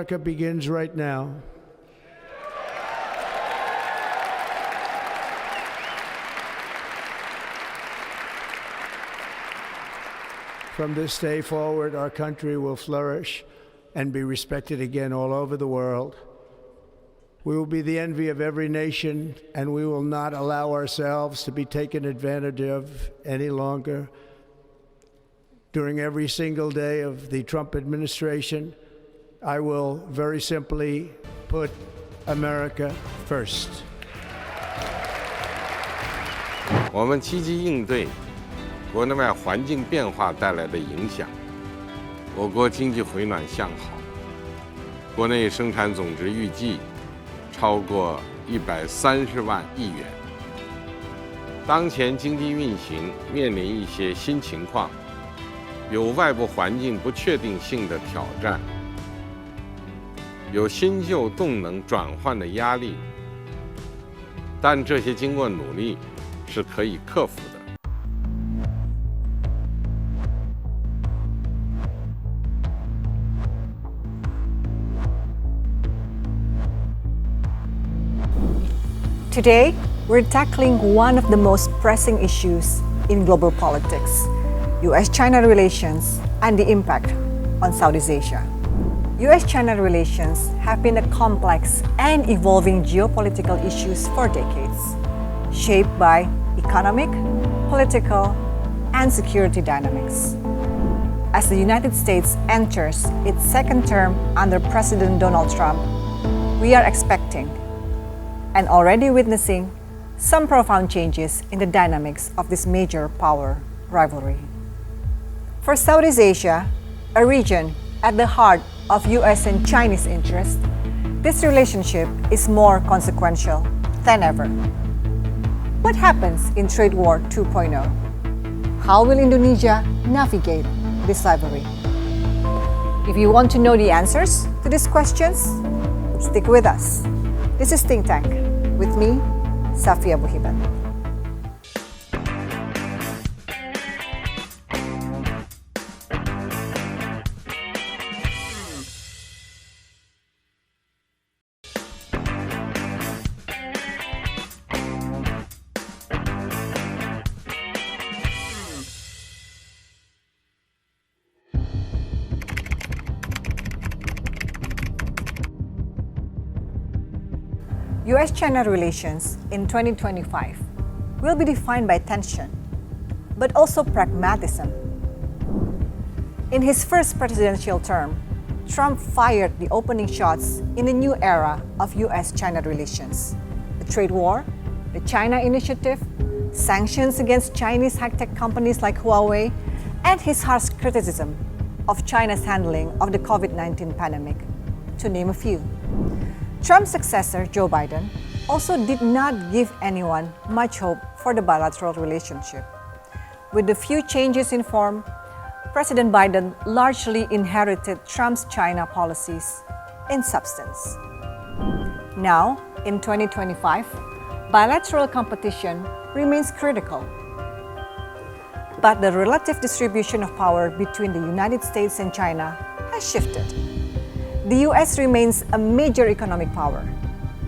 America begins right now. From this day forward, our country will flourish and be respected again all over the world. We will be the envy of every nation, and we will not allow ourselves to be taken advantage of any longer. During every single day of the Trump administration, I will very simply put America first. 我们积极应对国内外环境变化带来的影响，我国经济回暖向好，国内生产总值预计超过130万亿元。当前经济运行面临一些新情况，有外部环境不确定性的挑战，有新旧动能转换的压力，但这些经过努力是可以克服的。Today, we're tackling one of the most pressing issues in global politics, U.S China relations and the impact on Southeast Asia. U.S China relations have been a complex and evolving geopolitical issues for decades, shaped by economic, political, and security dynamics. As the United States enters its second term under President Donald Trump, we are expecting and already witnessing some profound changes in the dynamics of this major power rivalry. For Southeast Asia, a region at the heart of U.S. and Chinese interests, this relationship is more consequential than ever. What happens in Trade War 2.0? How will Indonesia navigate this rivalry? If you want to know the answers to these questions, stick with us. This is Think Tank with me, Shafiah Muhibat. U.S. China relations in 2025 will be defined by tension, but also pragmatism. In his first presidential term, Trump fired the opening shots in a new era of U.S. China relations. The trade war, the China Initiative, sanctions against Chinese high-tech companies like Huawei, and his harsh criticism of China's handling of the COVID-19 pandemic, to name a few. Trump's successor, Joe Biden, also did not give anyone much hope for the bilateral relationship. With the few changes in form, President Biden largely inherited Trump's China policies in substance. Now, in 2025, bilateral competition remains critical. But the relative distribution of power between the United States and China has shifted. The U.S. remains a major economic power,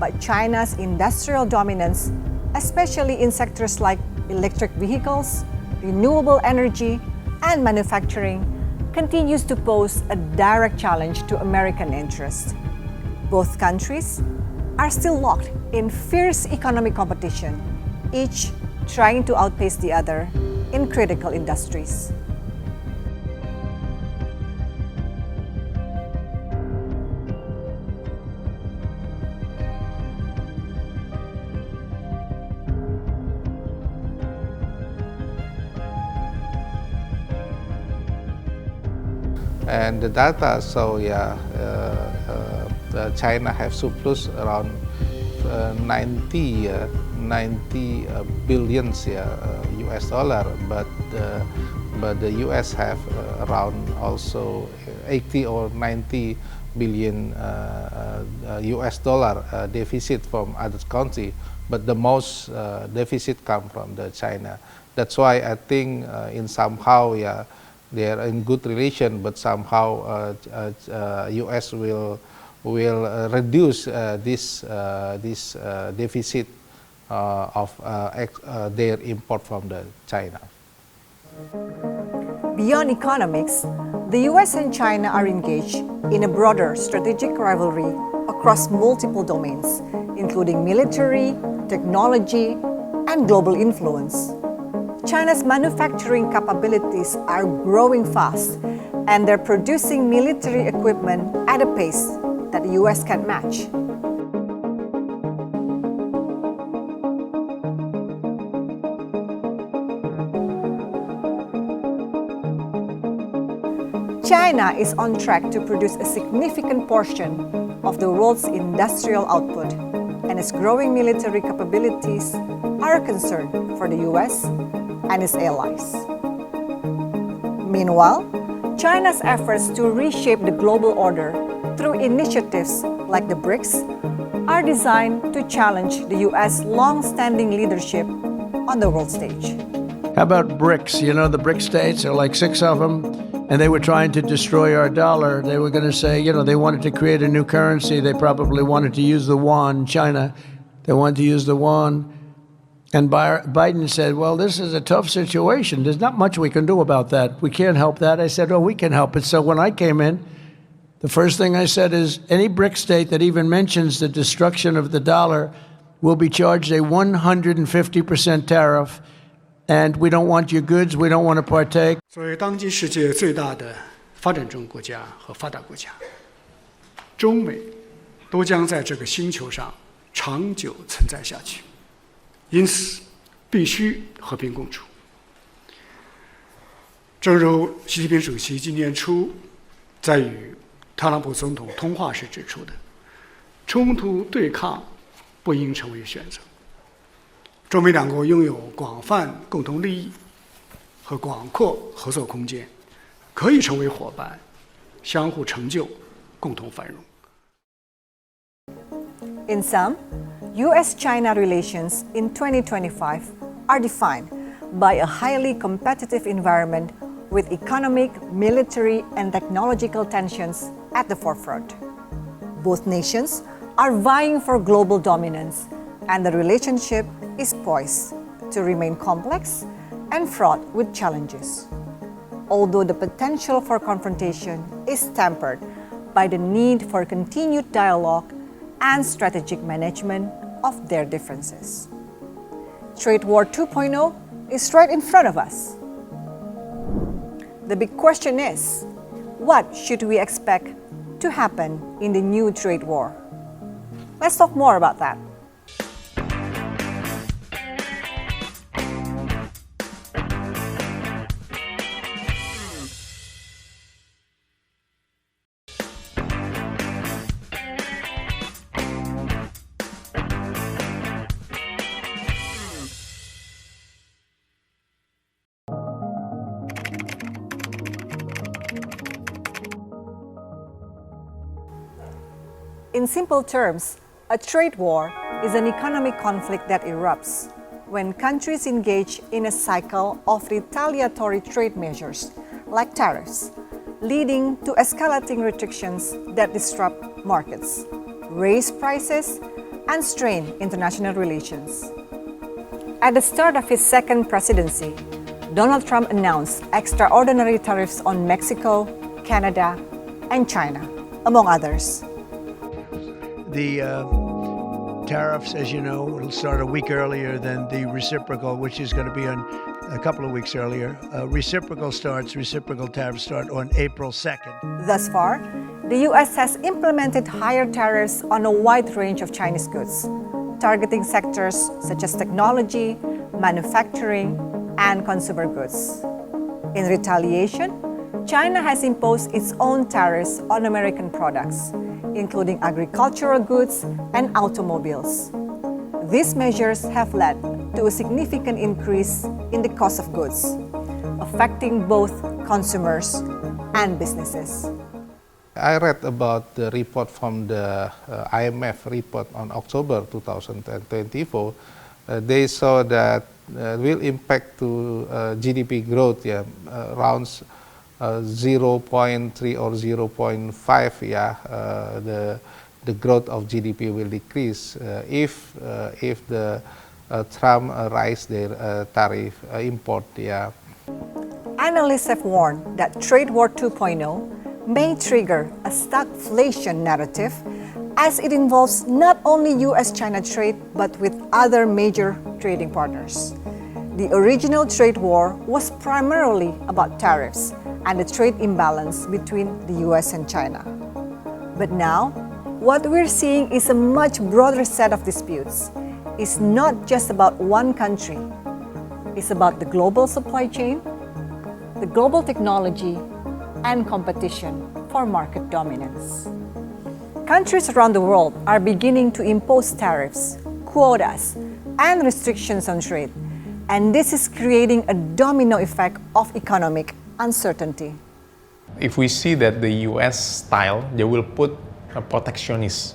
but China's industrial dominance, especially in sectors like electric vehicles, renewable energy, and manufacturing, continues to pose a direct challenge to American interests. Both countries are still locked in fierce economic competition, each trying to outpace the other in critical industries. And the data show, China have surplus around 90 billions US dollar, but the US have around also 80 or 90 billion US dollar deficit from other country, but the most deficit come from the China. That's why I think in somehow they are in good relation, but somehow U.S. will will reduce this deficit of their import from China. Beyond economics, the U.S. and China are engaged in a broader strategic rivalry across multiple domains, including military, technology, and global influence. China's manufacturing capabilities are growing fast, and they're producing military equipment at a pace that the U.S. can't match. China is on track to produce a significant portion of the world's industrial output, and its growing military capabilities are a concern for the U.S. and its allies. Meanwhile, China's efforts to reshape the global order through initiatives like the BRICS are designed to challenge the U.S. long-standing leadership on the world stage. How about BRICS? You know, the BRIC states, there are like 6 of them, and they were trying to destroy our dollar. They were going to say, you know, they wanted to create a new currency. They probably wanted to use the yuan, China. They wanted to use the yuan. And Biden said, well, this is a tough situation. There's not much we can do about that. We can't help that. I said, oh, we can help it. So when I came in, the first thing I said is any BRIC state that even mentions the destruction of the dollar will be charged a 150% tariff. And we don't want your goods, we don't want to partake. 作为当今世界最大的发展中国家和发达国家，中美都将在这个星球上长久存在下去，因此必须和平共处。正如习近平主席今年初在与特朗普总统通话时指出的，冲突对抗不应成为选择。中美两国拥有广泛共同利益和广阔合作空间，可以成为伙伴，相互成就，共同繁荣。In sum, U.S. China relations in 2025 are defined by a highly competitive environment with economic, military, and technological tensions at the forefront. Both nations are vying for global dominance, and the relationship is poised to remain complex and fraught with challenges. Although the potential for confrontation is tempered by the need for continued dialogue and strategic management of their differences. Trade War 2.0 is right in front of us. The big question is, what should we expect to happen in the new trade war? Let's talk more about that. In simple terms, a trade war is an economic conflict that erupts when countries engage in a cycle of retaliatory trade measures, like tariffs, leading to escalating restrictions that disrupt markets, raise prices, and strain international relations. At the start of his second presidency, Donald Trump announced extraordinary tariffs on Mexico, Canada, and China, among others. The tariffs, as you know, will start a week earlier than the reciprocal, which is going to be on a couple of weeks earlier. Reciprocal tariffs start on April 2nd. Thus far, the U.S. has implemented higher tariffs on a wide range of Chinese goods, targeting sectors such as technology, manufacturing, and consumer goods. In retaliation, China has imposed its own tariffs on American products, including agricultural goods and automobiles. These measures have led to a significant increase in the cost of goods, affecting both consumers and businesses. I read about the report from the IMF report on October 2024. They saw that will impact to GDP growth, around 0.3 or 0.5, the growth of GDP will decrease if the Trump rise their tariff import. Yeah. Analysts have warned that Trade War 2.0 may trigger a stagflation narrative as it involves not only U.S. China trade but with other major trading partners. The original trade war was primarily about tariffs and the trade imbalance between the U.S. and China. But now, what we're seeing is a much broader set of disputes. It's not just about one country. It's about the global supply chain, the global technology, and competition for market dominance. Countries around the world are beginning to impose tariffs, quotas, and restrictions on trade, and this is creating a domino effect of economic uncertainty. If we see that the U.S. style, they will put a protectionist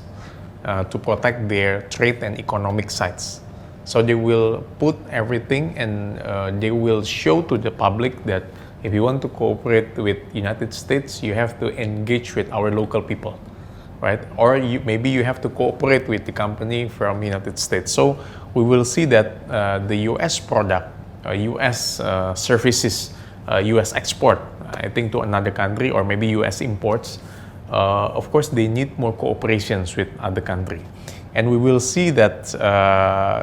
to protect their trade and economic sides. So they will put everything and they will show to the public that if you want to cooperate with United States, you have to engage with our local people, right? Or maybe you have to cooperate with the company from United States. So we will see that the U.S. product, U.S. services, U.S. export, I think to another country, or maybe U.S. imports, of course they need more cooperations with other country. And we will see that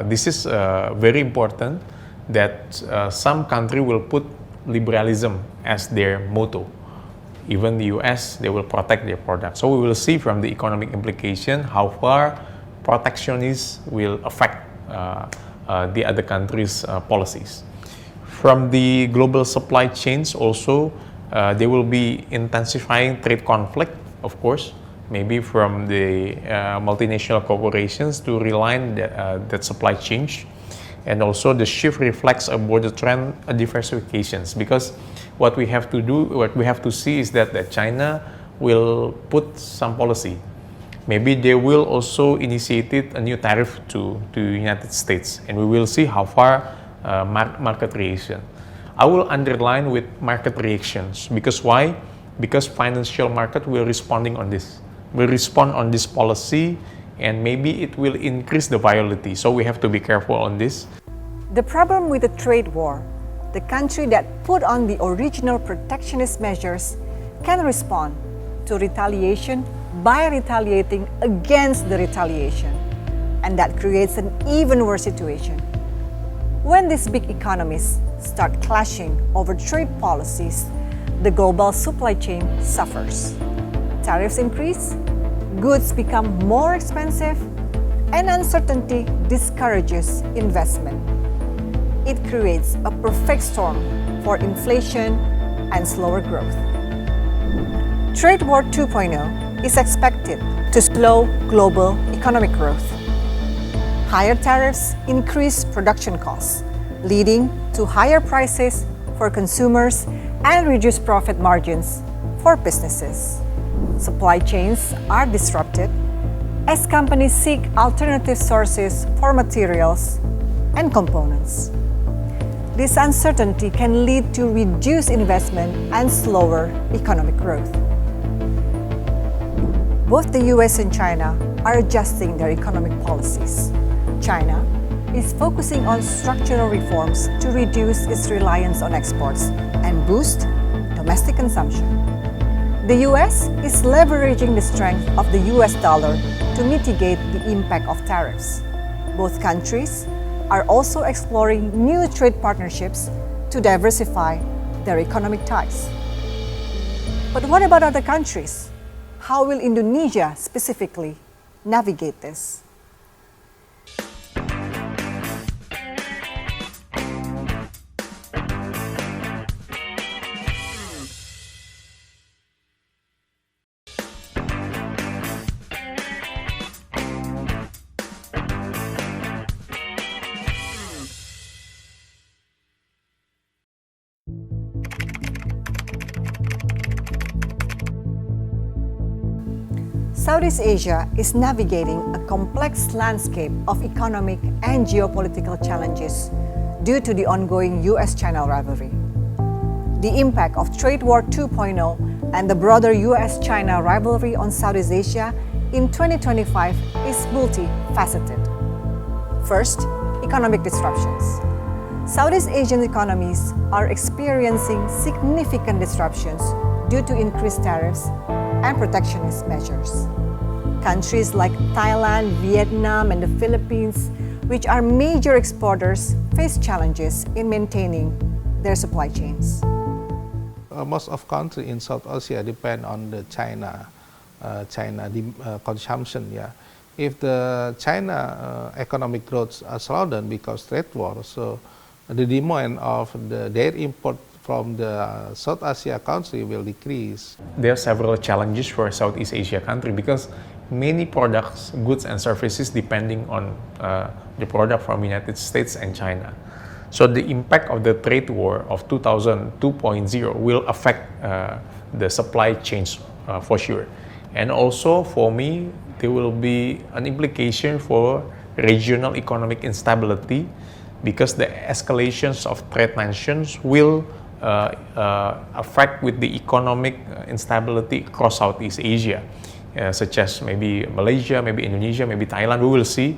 this is very important, that some country will put liberalism as their motto. Even the US, they will protect their products. So we will see from the economic implication how far protectionists will affect the other countries' policies. From the global supply chains also, they will be intensifying trade conflict, of course, maybe from the multinational corporations to realign that supply chain. And also the shift reflects a broader trend diversifications, because what we have to see is that China will put some policy. Maybe they will also initiate a new tariff to United States, and we will see how far market reaction. I will underline with market reactions, because why? Because financial market will respond on this policy, and maybe it will increase the volatility. So we have to be careful on this. The problem with the trade war, the country that put on the original protectionist measures can respond to retaliation by retaliating against the retaliation. And that creates an even worse situation. When these big economies start clashing over trade policies, the global supply chain suffers. Tariffs increase, goods become more expensive, and uncertainty discourages investment. It creates a perfect storm for inflation and slower growth. Trade War 2.0 is expected to slow global economic growth. Higher tariffs increase production costs, leading to higher prices for consumers and reduced profit margins for businesses. Supply chains are disrupted as companies seek alternative sources for materials and components. This uncertainty can lead to reduced investment and slower economic growth. Both the US and China are adjusting their economic policies. China is focusing on structural reforms to reduce its reliance on exports and boost domestic consumption. The US is leveraging the strength of the US dollar to mitigate the impact of tariffs. Both countries are also exploring new trade partnerships to diversify their economic ties. But what about other countries? How will Indonesia specifically navigate this? Southeast Asia is navigating a complex landscape of economic and geopolitical challenges due to the ongoing U.S. China rivalry. The impact of Trade War 2.0 and the broader U.S. China rivalry on Southeast Asia in 2025 is multifaceted. First, economic disruptions. Southeast Asian economies are experiencing significant disruptions due to increased tariffs and protectionist measures. Countries like Thailand, Vietnam, and the Philippines, which are major exporters, face challenges in maintaining their supply chains. Most of countries in South Asia depend on the China consumption. Yeah, if the China economic growth slow down because trade war, so the demand of their import from the South Asia country will decrease. There are several challenges for Southeast Asia country because many products, goods and services depending on the product from United States and China. So the impact of the trade war of 2002.0 will affect the supply chains for sure. And also for me, there will be an implication for regional economic instability because the escalations of trade tensions will affect with the economic instability across Southeast Asia, such as maybe Malaysia, maybe Indonesia, maybe Thailand, we will see.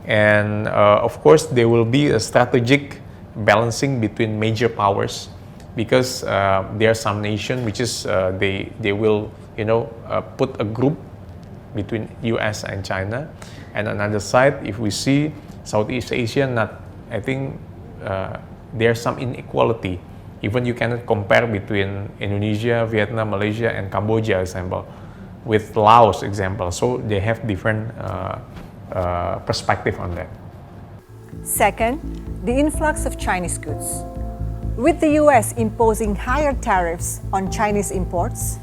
And of course, there will be a strategic balancing between major powers because there are some nations which is they will put a group between U.S. and China, and another side, if we see Southeast Asia, I think there's some inequality. Even you cannot compare between Indonesia, Vietnam, Malaysia, and Cambodia, example, with Laos, example. So they have different perspective on that. Second, the influx of Chinese goods. With the U.S. imposing higher tariffs on Chinese imports,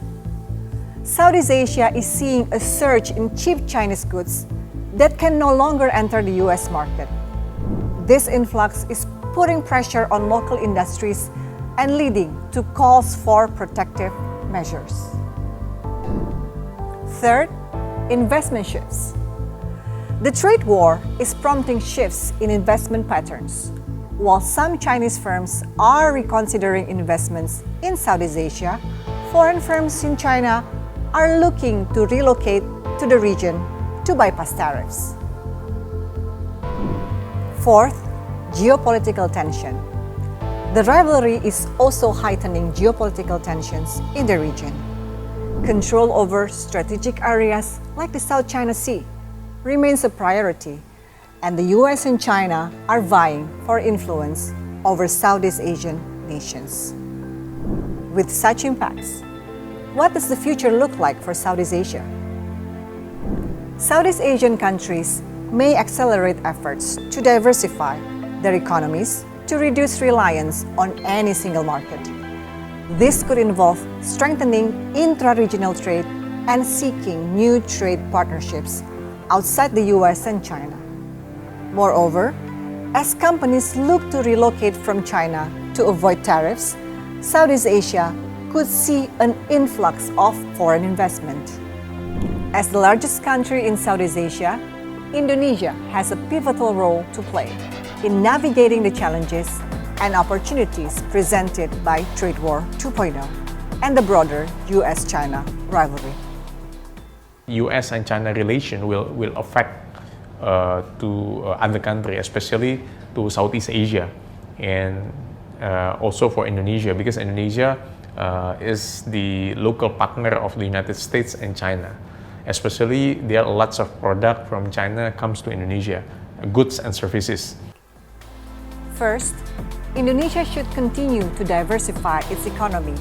Southeast Asia is seeing a surge in cheap Chinese goods that can no longer enter the U.S. market. This influx is putting pressure on local industries and leading to calls for protective measures. Third, investment shifts. The trade war is prompting shifts in investment patterns. While some Chinese firms are reconsidering investments in Southeast Asia, foreign firms in China are looking to relocate to the region to bypass tariffs. Fourth, geopolitical tension. The rivalry is also heightening geopolitical tensions in the region. Control over strategic areas like the South China Sea remains a priority, and the U.S. and China are vying for influence over Southeast Asian nations. With such impacts, what does the future look like for Southeast Asia? Southeast Asian countries may accelerate efforts to diversify their economies to reduce reliance on any single market. This could involve strengthening intra-regional trade and seeking new trade partnerships outside the U.S. and China. Moreover, as companies look to relocate from China to avoid tariffs, Southeast Asia could see an influx of foreign investment. As the largest country in Southeast Asia, Indonesia has a pivotal role to play in navigating the challenges and opportunities presented by Trade War 2.0 and the broader U.S. China rivalry. U.S. and China relation will affect to other countries, especially to Southeast Asia, and also for Indonesia, because Indonesia is the local partner of the United States and China. Especially, there are lots of product from China comes to Indonesia, goods and services. First, Indonesia should continue to diversify its economy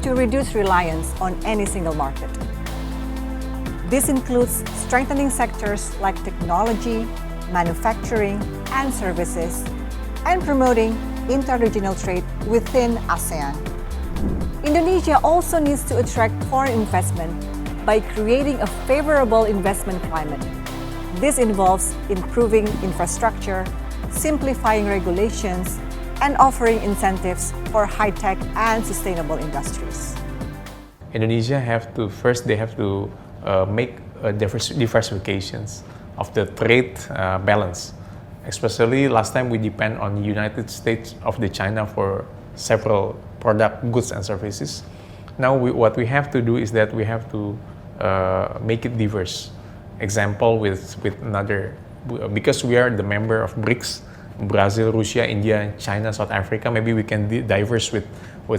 to reduce reliance on any single market. This includes strengthening sectors like technology, manufacturing, and services, and promoting inter-regional trade within ASEAN. Indonesia also needs to attract foreign investment by creating a favorable investment climate. This involves improving infrastructure, simplifying regulations, and offering incentives for high-tech and sustainable industries. Indonesia have to make diversifications of the trade balance. Especially last time we depend on the United States of the China for several product, goods and services. Now what we have to do is that we have to make it diverse. example with another, because we are the member of BRICS, Brazil, Russia, India, China, South Africa. Maybe we can diverse with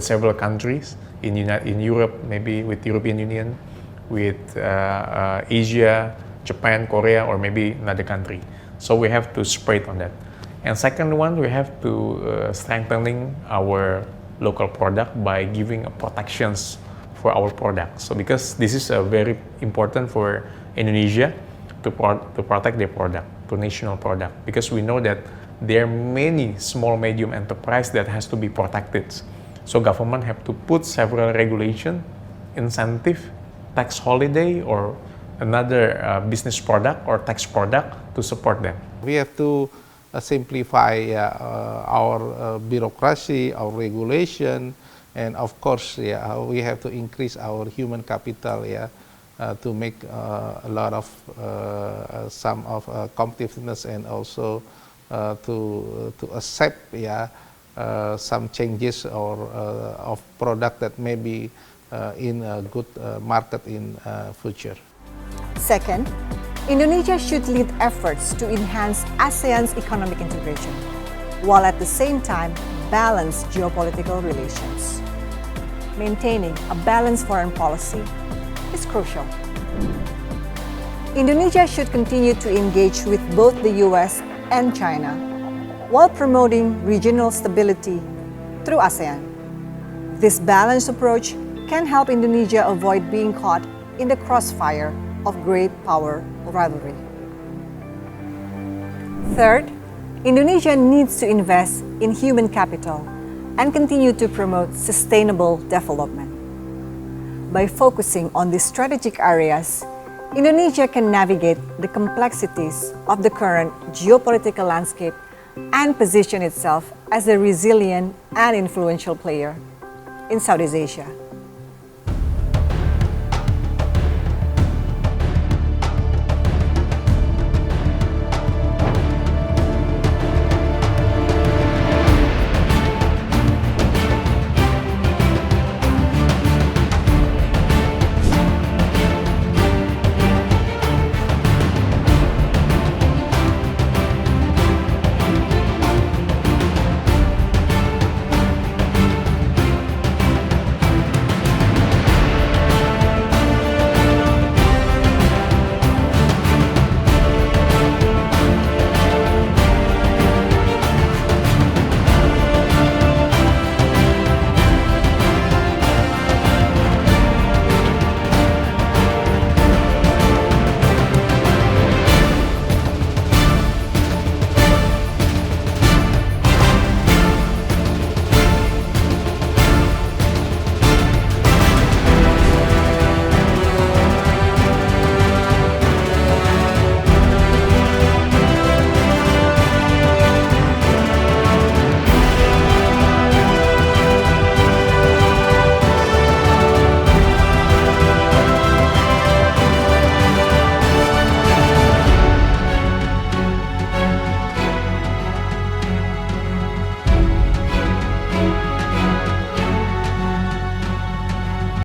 several countries in Europe, maybe with European Union, with Asia, Japan, Korea, or maybe another country. So we have to spread on that. And second one, we have to strengthening our local product by giving protections for our products. So because this is very important for Indonesia to protect their product, to national product, because we know that there are many small medium enterprise that has to be protected. So government have to put several regulation, incentive, tax holiday, or another business product or tax product to support them. We have to simplify our bureaucracy, our regulation, and of course, we have to increase our human capital, to make a lot of some of competitiveness, and also to accept some changes or of product that may be in a good market in future. Second, Indonesia should lead efforts to enhance ASEAN's economic integration, while at the same time balance geopolitical relations. Maintaining a balanced foreign policy is crucial. Indonesia should continue to engage with both the U.S. and China, while promoting regional stability through ASEAN. This balanced approach can help Indonesia avoid being caught in the crossfire of great power rivalry. Third, Indonesia needs to invest in human capital and continue to promote sustainable development. By focusing on these strategic areas, Indonesia can navigate the complexities of the current geopolitical landscape and position itself as a resilient and influential player in Southeast Asia.